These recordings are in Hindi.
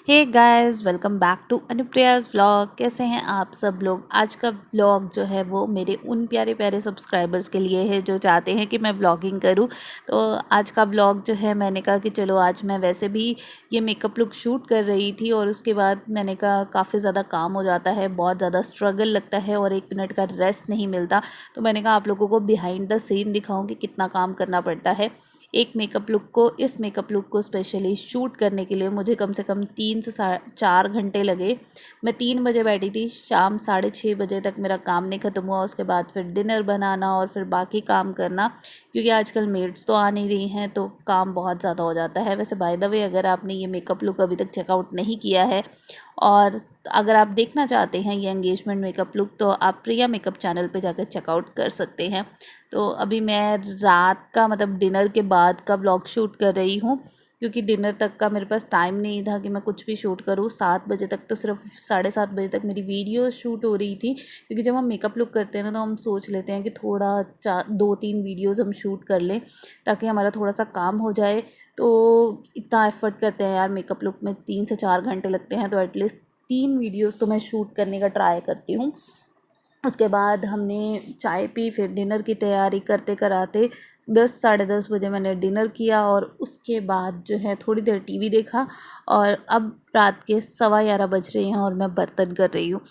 Hey guys, welcome back to Anupriya's vlog. कैसे हैं आप सब लोग। आज का व्लॉग जो है वो मेरे उन प्यारे प्यारे सब्सक्राइबर्स के लिए है जो चाहते हैं कि मैं व्लॉगिंग करूं। तो आज का व्लॉग जो है मैंने कहा कि चलो आज मैं वैसे भी ये मेकअप लुक शूट कर रही थी और उसके बाद मैंने कहा काफ़ी ज़्यादा काम हो जाता है, बहुत ज़्यादा स्ट्रगल लगता है और 1 मिनट का रेस्ट नहीं मिलता। तो मैंने कहा आप लोगों को बिहाइंड द सीन दिखाऊँ कि कितना काम करना पड़ता है। एक इस मेकअप लुक को स्पेशली शूट करने के लिए मुझे कम से कम 3 से 4 घंटे लगे। मैं 3 बजे बैठी थी, शाम 6:30 बजे तक मेरा काम नहीं ख़त्म हुआ। उसके बाद फिर डिनर बनाना और फिर बाकी काम करना, क्योंकि आजकल मेड्स तो आ नहीं रही हैं तो काम बहुत ज़्यादा हो जाता है। वैसे बाय द वे, अगर आपने ये मेकअप लुक अभी तक चेकआउट नहीं किया है और अगर आप देखना चाहते हैं ये एंगेजमेंट मेकअप लुक, तो आप प्रिया मेकअप चैनल पे जाकर चेकआउट कर सकते हैं। तो अभी मैं रात का मतलब डिनर के बाद का व्लॉग शूट कर रही हूँ, क्योंकि डिनर तक का मेरे पास टाइम नहीं था कि मैं कुछ भी शूट करूँ। 7 बजे तक तो सिर्फ 7:30 बजे तक मेरी वीडियो शूट हो रही थी, क्योंकि जब हम मेकअप लुक करते हैं ना तो हम सोच लेते हैं कि थोड़ा 2-3 वीडियोज़ हम शूट कर लें ताकि हमारा थोड़ा सा काम हो जाए। तो इतना एफर्ट करते हैं यार, मेकअप लुक में 3 से 4 घंटे लगते हैं, तो एटलीस्ट 3 वीडियोज़ तो मैं शूट करने का ट्राई करती हूँ। उसके बाद हमने चाय पी, फिर डिनर की तैयारी करते कराते 10 साढ़े 10 बजे मैंने डिनर किया और उसके बाद जो है थोड़ी देर टीवी देखा। और अब रात के 11:15 बज रहे हैं और मैं बर्तन कर रही हूँ।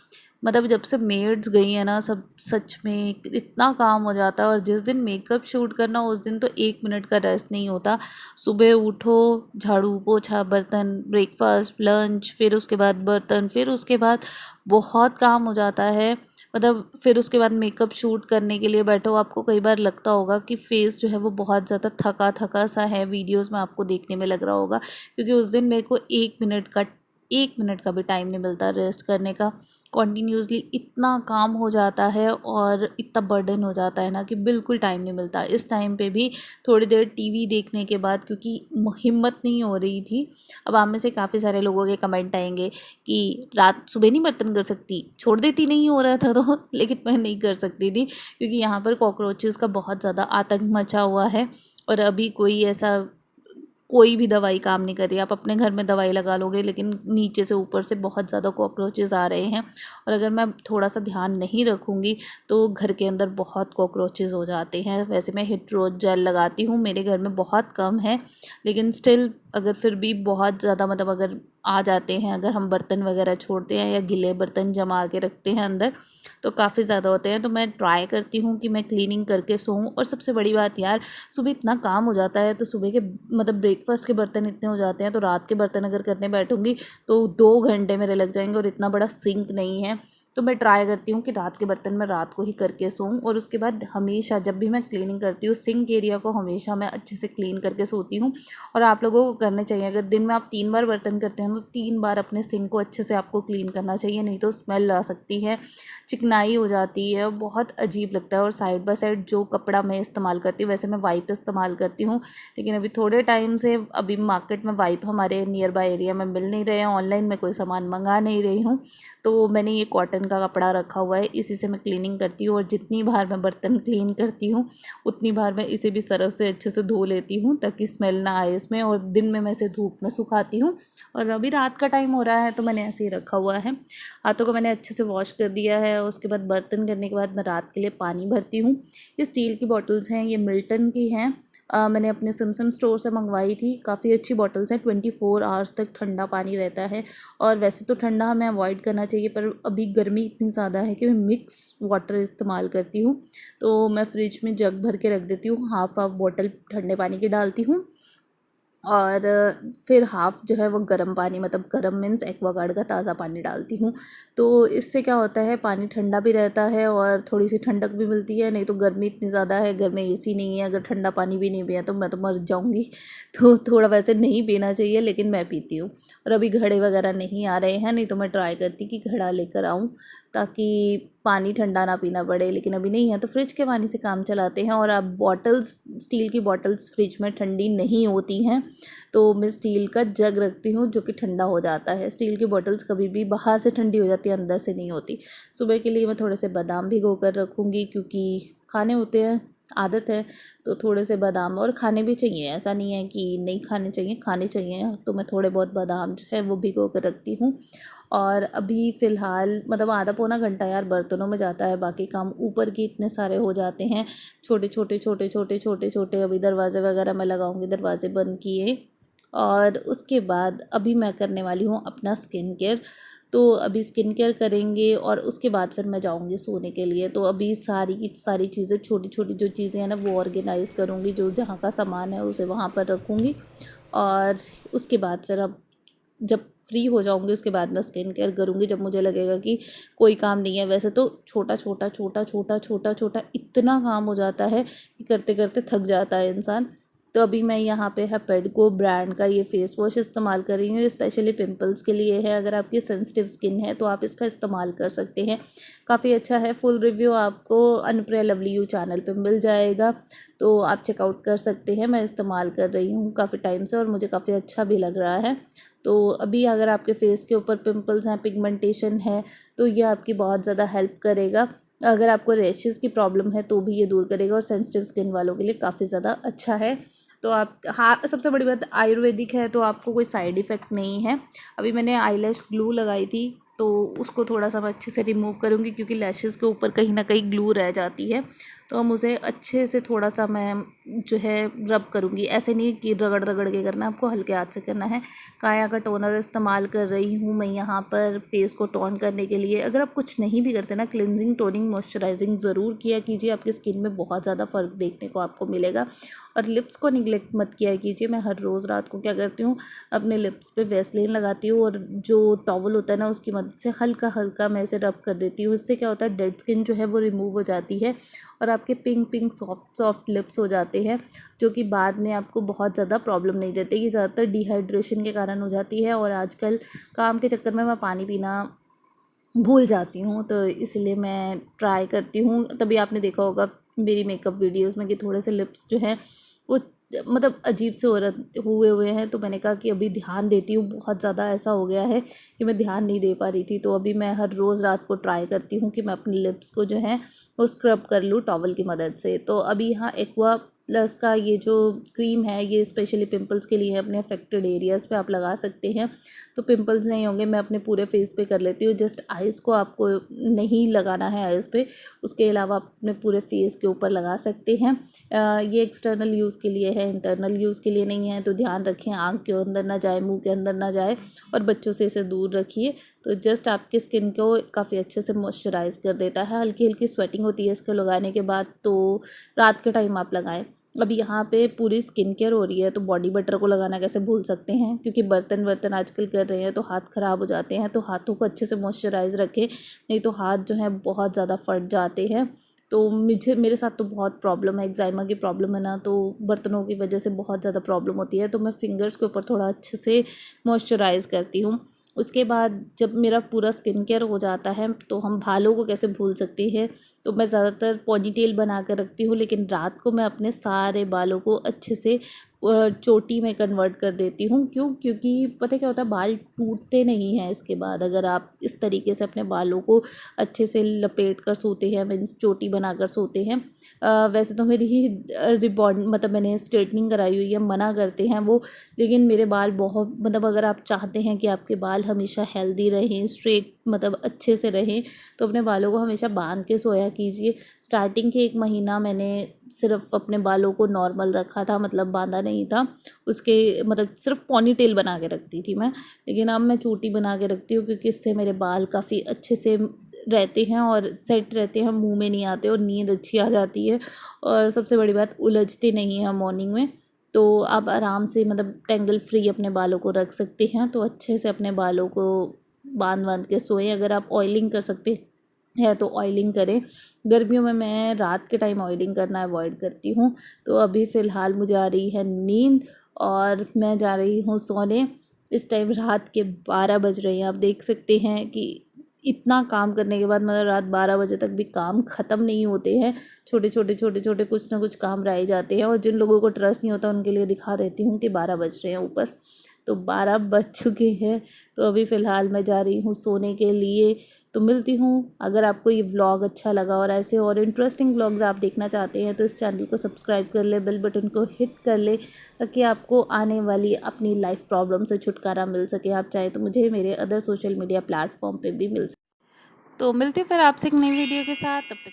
मतलब जब से मेड्स गई हैं ना, सब सच में इतना काम हो जाता है। और जिस दिन मेकअप शूट करना उस दिन तो 1 मिनट का रेस्ट नहीं होता। सुबह उठो, झाड़ू पोछा, बर्तन, ब्रेकफास्ट, लंच, फिर उसके बाद बर्तन, फिर उसके बाद बहुत काम हो जाता है। मतलब फिर उसके बाद मेकअप शूट करने के लिए बैठो, आपको कई बार लगता होगा कि फेस जो है वो बहुत ज़्यादा थका थका सा है, वीडियोस में आपको देखने में लग रहा होगा, क्योंकि उस दिन मेरे को 1 मिनट का भी टाइम नहीं मिलता रेस्ट करने का। कॉन्टीन्यूसली इतना काम हो जाता है और इतना बर्डन हो जाता है ना कि बिल्कुल टाइम नहीं मिलता। इस टाइम पे भी थोड़ी देर टीवी देखने के बाद, क्योंकि हिम्मत नहीं हो रही थी। अब आप में से काफ़ी सारे लोगों के कमेंट आएंगे कि रात सुबह नहीं बर्तन कर सकती, छोड़ देती, नहीं हो रहा था तो लेकिन मैं नहीं कर सकती थी, क्योंकि यहाँ पर कॉकरोचेस का बहुत ज़्यादा आतंक मचा हुआ है। और अभी कोई भी दवाई काम नहीं कर रही। आप अपने घर में दवाई लगा लोगे लेकिन नीचे से ऊपर से बहुत ज़्यादा कॉकरोचेस आ रहे हैं। और अगर मैं थोड़ा सा ध्यान नहीं रखूँगी तो घर के अंदर बहुत कॉकरोचेस हो जाते हैं। वैसे मैं हिट जेल लगाती हूँ, मेरे घर में बहुत कम है, लेकिन स्टिल अगर फिर भी बहुत ज़्यादा मतलब अगर आ जाते हैं, अगर हम बर्तन वगैरह छोड़ते हैं या गिले बर्तन जमा के रखते हैं अंदर, तो काफ़ी ज़्यादा होते हैं। तो मैं ट्राई करती हूँ कि मैं क्लीनिंग करके सोऊं। और सबसे बड़ी बात यार, सुबह इतना काम हो जाता है तो सुबह के मतलब ब्रेकफास्ट के बर्तन इतने हो जाते हैं, तो रात के बर्तन अगर करने बैठूंगी तो 2 घंटे मेरे लग जाएंगे और इतना बड़ा सिंक नहीं है। तो मैं ट्राई करती हूँ कि रात के बर्तन मैं रात को ही करके सोऊं। और उसके बाद हमेशा जब भी मैं क्लीनिंग करती हूँ, सिंक एरिया को हमेशा मैं अच्छे से क्लीन करके सोती हूँ। और आप लोगों को करने चाहिए, अगर दिन में आप 3 बार बर्तन करते हैं तो 3 बार अपने सिंक को अच्छे से आपको क्लीन करना चाहिए, नहीं तो स्मेल आ सकती है, चिकनाई हो जाती है, बहुत अजीब लगता है। और साइड बाय साइड जो कपड़ा मैं इस्तेमाल करती हूँ, वैसे मैं वाइप इस्तेमाल करती हूँ, लेकिन अभी थोड़े टाइम से अभी मार्केट में वाइप हमारे नियर बाय एरिया में मिल नहीं रहे हैं, ऑनलाइन में कोई सामान मंगा नहीं रही हूँ। तो मैंने ये कॉटन का कपड़ा रखा हुआ है, इसी से मैं क्लीनिंग करती हूँ। और जितनी बार मैं बर्तन क्लीन करती हूँ उतनी बार मैं इसे भी सरफ से अच्छे से धो लेती हूँ ताकि स्मेल ना आए इसमें। और दिन में मैं इसे धूप में सुखाती हूँ। और अभी रात का टाइम हो रहा है तो मैंने ऐसे ही रखा हुआ है। हाथों को मैंने अच्छे से वॉश कर दिया है। उसके बाद बर्तन करने के बाद मैं रात के लिए पानी भरती हूँ। ये स्टील की बॉटल्स हैं, ये मिल्टन की हैं। मैंने अपने सिमसम स्टोर से मंगवाई थी, काफ़ी अच्छी बॉटल्स हैं, 24 आवर्स तक ठंडा पानी रहता है। और वैसे तो ठंडा हमें अवॉइड करना चाहिए, पर अभी गर्मी इतनी ज़्यादा है कि मैं मिक्स वाटर इस्तेमाल करती हूँ। तो मैं फ्रिज में जग भर के रख देती हूँ, हाफ हाफ बॉटल ठंडे पानी की डालती हूँ और फिर हाफ़ जो है वो गर्म पानी, मतलब गर्म मीन्स एक्वागार्ड का ताज़ा पानी डालती हूँ। तो इससे क्या होता है, पानी ठंडा भी रहता है और थोड़ी सी ठंडक भी मिलती है। नहीं तो गर्मी इतनी ज़्यादा है, घर में एसी नहीं है, अगर ठंडा पानी भी नहीं पिया तो मैं तो मर जाऊँगी। तो थोड़ा वैसे नहीं पीना चाहिए, लेकिन मैं पीती हूँ। और अभी घड़े वगैरह नहीं आ रहे हैं, नहीं तो मैं ट्राई करती कि घड़ा लेकर आऊँ ताकि पानी ठंडा ना पीना पड़े, लेकिन अभी नहीं है तो फ्रिज के पानी से काम चलाते हैं। और अब बॉटल्स, स्टील की बॉटल्स फ्रिज में ठंडी नहीं होती हैं, तो मैं स्टील का जग रखती हूँ जो कि ठंडा हो जाता है। स्टील की बॉटल्स कभी भी बाहर से ठंडी हो जाती है, अंदर से नहीं होती। सुबह के लिए मैं थोड़े से बादाम भिगो कर रखूँगी, क्योंकि खाने होते हैं आदत है, तो थोड़े से बादाम और खाने भी चाहिए, ऐसा नहीं है कि नहीं खाने चाहिए। तो मैं थोड़े बहुत बादाम जो है वो भिगो कर रखती हूँ। और अभी फ़िलहाल मतलब आधा पौना घंटा यार बर्तनों में जाता है, बाकी काम ऊपर के इतने सारे हो जाते हैं, छोटे छोटे छोटे छोटे छोटे छोटे। अभी दरवाजे वगैरह मैं लगाऊंगी, दरवाजे बंद किए। और उसके बाद अभी मैं करने वाली हूँ अपना स्किन केयर। तो अभी स्किन केयर करेंगे और उसके बाद फिर मैं जाऊंगी सोने के लिए। तो अभी सारी की सारी चीज़ें, छोटी छोटी जो चीज़ें हैं ना, वो ऑर्गेनाइज़ करूँगी, जो जहाँ का सामान है उसे वहाँ पर रखूँगी। और उसके बाद फिर अब जब फ्री हो जाऊंगी उसके बाद मैं स्किन केयर करूँगी, जब मुझे लगेगा कि कोई काम नहीं है। वैसे तो छोटा छोटा छोटा छोटा छोटा छोटा इतना काम हो जाता है कि करते करते थक जाता है इंसान। तो अभी मैं यहाँ पे हेपेडको ब्रांड का ये फेस वॉश इस्तेमाल कर रही हूँ, स्पेशली पिंपल्स के लिए है। अगर आपकी सेंसिटिव स्किन है तो आप इसका इस्तेमाल कर सकते हैं, काफ़ी अच्छा है। फुल रिव्यू आपको अनुप्रिया लवली यू चैनल पे मिल जाएगा, तो आप चेकआउट कर सकते हैं। मैं इस्तेमाल कर रही हूँ काफ़ी टाइम से और मुझे काफ़ी अच्छा भी लग रहा है। तो अभी अगर आपके फेस के ऊपर पिंपल्स हैं, पिगमेंटेशन है, तो ये आपकी बहुत ज़्यादा हेल्प करेगा। अगर आपको रैशेस की प्रॉब्लम है तो भी ये दूर करेगा, और सेंसिटिव स्किन वालों के लिए काफ़ी ज़्यादा अच्छा है। तो आप, हाँ, सबसे बड़ी बात आयुर्वेदिक है तो आपको कोई साइड इफ़ेक्ट नहीं है। अभी मैंने आईलैश ग्लू लगाई थी, तो उसको थोड़ा सा मैं अच्छे से रिमूव करूँगी, क्योंकि लैशेस के ऊपर कहीं ना कहीं ग्लू रह जाती है। तो हम उसे अच्छे से थोड़ा सा मैं जो है रब करूँगी, ऐसे नहीं कि रगड़ रगड़ के करना, आपको हल्के हाथ से करना है। काया का टोनर इस्तेमाल कर रही हूँ मैं यहाँ पर फेस को टोन करने के लिए। अगर आप कुछ नहीं भी करते ना, क्लिनजिंग, टोनिंग, मॉइस्चराइजिंग ज़रूर किया कीजिए, आपकी स्किन में बहुत ज़्यादा फ़र्क देखने को आपको मिलेगा। और लिप्स को निगलेक्ट मत किया कीजिए। मैं हर रोज़ रात को क्या करती हूँ, अपने लिप्स पे वैसलीन लगाती हूँ, और जो टॉवल होता है ना उसकी मदद से हल्का हल्का मैं इसे रब कर देती हूँ। इससे क्या होता है, डेड स्किन जो है वो रिमूव हो जाती है, और आपके pink pink soft soft lips हो जाते हैं, जो कि बाद में आपको बहुत ज़्यादा प्रॉब्लम नहीं देते। ये ज़्यादातर डिहाइड्रेशन के कारण हो जाती है, और आजकल काम के चक्कर में मैं पानी पीना भूल जाती हूँ, तो इसलिए मैं ट्राई करती हूँ। तभी आपने देखा होगा मेरी मेकअप वीडियोस में कि थोड़े से लिप्स जो हैं वो मतलब अजीब से हुए हुए हैं। तो मैंने कहा कि अभी ध्यान देती हूँ, बहुत ज़्यादा ऐसा हो गया है कि मैं ध्यान नहीं दे पा रही थी। तो अभी मैं हर रोज़ रात को ट्राई करती हूँ कि मैं अपने लिप्स को जो है वो स्क्रब कर लूँ टॉवल की मदद से। तो अभी यहाँ एक्वा प्लस का ये जो क्रीम है, ये स्पेशली पिंपल्स के लिए है, अपने अफेक्टेड एरियाज़ पे आप लगा सकते हैं, तो पिंपल्स नहीं होंगे। मैं अपने पूरे फेस पे कर लेती हूँ, जस्ट आइज़ को आपको नहीं लगाना है आइज़ पे, उसके अलावा आप अपने पूरे फेस के ऊपर लगा सकते हैं। ये एक्सटर्नल यूज़ के लिए है, इंटरनल यूज़ के लिए नहीं है। तो ध्यान रखें, आँख के अंदर ना जाए, मुँह के अंदर ना जाए, और बच्चों से इसे दूर रखिए। तो जस्ट आपकी स्किन को काफ़ी अच्छे से मॉइस्चराइज़ कर देता है। हल्की हल्की स्वेटिंग होती है इसको लगाने के बाद, तो रात के टाइम आप लगाएं। अब यहाँ पे पूरी स्किन केयर हो रही है, तो बॉडी बटर को लगाना कैसे भूल सकते हैं, क्योंकि बर्तन वर्तन आजकल कर रहे हैं तो हाथ ख़राब हो जाते हैं। तो हाथों को अच्छे से मॉइस्चराइज़ रखें, नहीं तो हाथ जो है बहुत ज़्यादा फट जाते हैं। तो मेरे साथ तो बहुत प्रॉब्लम है, एक्जाइमा की प्रॉब्लम है ना, तो बर्तनों की वजह से बहुत ज़्यादा प्रॉब्लम होती है। तो मैं फिंगर्स के ऊपर थोड़ा अच्छे से मॉइस्चराइज़ करती हूँ। उसके बाद जब मेरा पूरा स्किन केयर हो जाता है, तो हम बालों को कैसे भूल सकते हैं। तो मैं ज़्यादातर पोनीटेल बना कर रखती हूँ, लेकिन रात को मैं अपने सारे बालों को अच्छे से चोटी में कन्वर्ट कर देती हूँ। क्यों? क्योंकि पता है क्या होता है, बाल टूटते नहीं हैं इसके बाद, अगर आप इस तरीके से अपने बालों को अच्छे से लपेट कर सोते हैं, मीन्स चोटी बना कर सोते हैं। वैसे तो मेरी ही रिबॉन्ड मतलब मैंने स्ट्रेटनिंग कराई हुई है, मना करते हैं वो, लेकिन मेरे बाल बहुत मतलब अगर आप चाहते हैं कि आपके बाल हमेशा हेल्दी रहें, स्ट्रेट मतलब अच्छे से रहें, तो अपने बालों को हमेशा बांध के सोया कीजिए। स्टार्टिंग के 1 महीना मैंने सिर्फ अपने बालों को नॉर्मल रखा था, मतलब बांधा नहीं था, उसके मतलब सिर्फ पोनीटेल बना के रखती थी मैं। लेकिन अब मैं चोटी बना के रखती हूँ, क्योंकि इससे मेरे बाल काफ़ी अच्छे से रहते हैं और सेट रहते हैं, मुंह में नहीं आते, और नींद अच्छी आ जाती है। और सबसे बड़ी बात, उलझते नहीं हैं मॉर्निंग में। तो आप आराम से मतलब टेंगल फ्री अपने बालों को रख सकते हैं। तो अच्छे से अपने बालों को बांध बांध के सोएं। अगर आप ऑयलिंग कर सकते है तो ऑयलिंग करें। गर्मियों में मैं रात के टाइम ऑयलिंग करना अवॉइड करती हूँ। तो अभी फ़िलहाल मुझे आ रही है नींद, और मैं जा रही हूँ सोने। इस टाइम रात के 12 बज रहे हैं। आप देख सकते हैं कि इतना काम करने के बाद मतलब रात 12 बजे तक भी काम ख़त्म नहीं होते हैं। छोटे छोटे छोटे छोटे कुछ ना कुछ काम रह जाते हैं, और जिन लोगों को ट्रस्ट नहीं होता उनके लिए दिखा देती हूँ कि 12 बज रहे हैं ऊपर। तो 12 बज चुके हैं। तो अभी फ़िलहाल मैं जा रही हूँ सोने के लिए। तो मिलती हूँ। अगर आपको ये व्लॉग अच्छा लगा और ऐसे और इंटरेस्टिंग व्लॉग्स आप देखना चाहते हैं तो इस चैनल को सब्सक्राइब कर ले, बेल बटन को हिट कर ले, ताकि आपको आने वाली अपनी लाइफ प्रॉब्लम से छुटकारा मिल सके। आप चाहे तो मुझे मेरे अदर सोशल मीडिया प्लेटफॉर्म पे भी मिल सके। तो मिलती हूँ फिर आपसे एक नई वीडियो के साथ, तब तक